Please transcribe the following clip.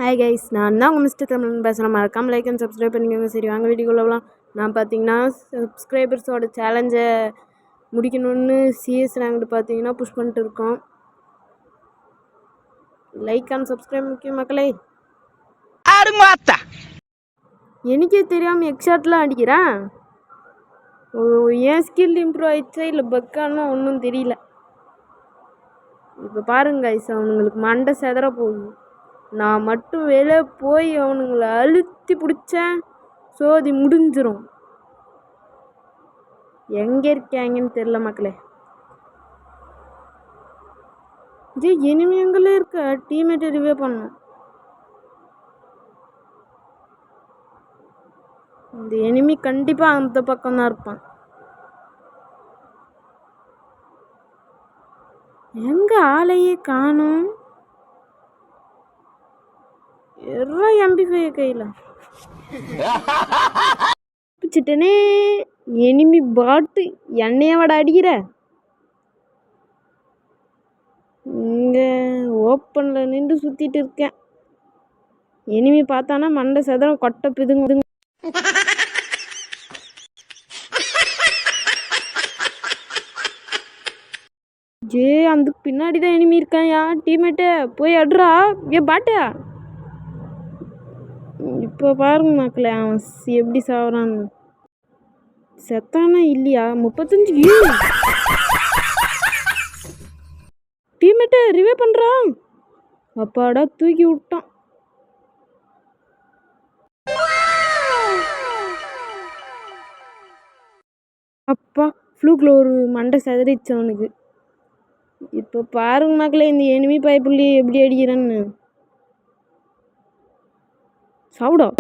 Hi guys, நான் தான் உங்கள் மிஸ்டர் தமிழ் பேசுகிறேன். மறக்காமல் லைக் அண்ட் சப்ஸ்கிரைப் பண்ணிக்கோங்க. சரி, வாங்க வீடியோக்குள்ளலாம். நான் பார்த்தீங்கன்னா சப்ஸ்கிரைபர்ஸோட சேலஞ்சை முடிக்கணும்னு சிஎஸ் ரேங்க்டு பார்த்தீங்கன்னா புஷ் பண்ணிட்டு இருக்கோம். லைக் அண்ட் சப்ஸ்கிரைப் முக்கியம் மக்களே. எனக்கே தெரியாமல் எக்ஸாட்லாம் அடிக்கிறேன். ஏன் ஸ்கில் இம்ப்ரூவ் ஆயிடுச்சா இல்லை பக்கானா ஒன்றும் தெரியல. இப்போ பாருங்க கைஸ், அவனுங்களுக்கு மண்டை செதற போகுது. நான் மட்டும் வெளியே போய் அவனுங்களை அழுத்தி பிடிச்சேன், சோதி முடிஞ்சிடும். எங்கே இருக்காங்கன்னு தெரில மக்களே. ஜே இனிமே எங்களே இருக்க டீம்மேட்டை ரிவே பண்ணணும். இந்த எனிமி கண்டிப்பாக அந்த பக்கம் தான் இருப்பான். எங்க ஆளையே காணும். MP5 கையில் பிடிச்சிட்டனே. எனிமி பாட்டு என்னைய விட அடிக்கிற. இங்கே ஓப்பனில் நின்று சுற்றிட்டு இருக்கேன். எனிமி பார்த்தானா மண்டை சதுரம் கொட்டை பிதுங்க. ஜே அந்த பின்னாடி தான் எனிமி இருக்காயா. டீம்மேட்டு போய் அடுறா. பாட்டியா இப்போ பாருங்க மக்களே, அவன் எப்படி சாவறான்னு. செத்தானா இல்லையா? 35 டீம்மேட்டு ரிவே பண்ணுறான். அப்பாடா தூக்கி விட்டான். அப்பா ஃப்ளூக்கில் ஒரு மண்டை செதறிச்சு அவனுக்கு. இப்போ பாருங்க மக்களே, இந்த எனிமி பைப்புள்ளி எப்படி அடிக்கிறான்னு. சாப்பிடும்.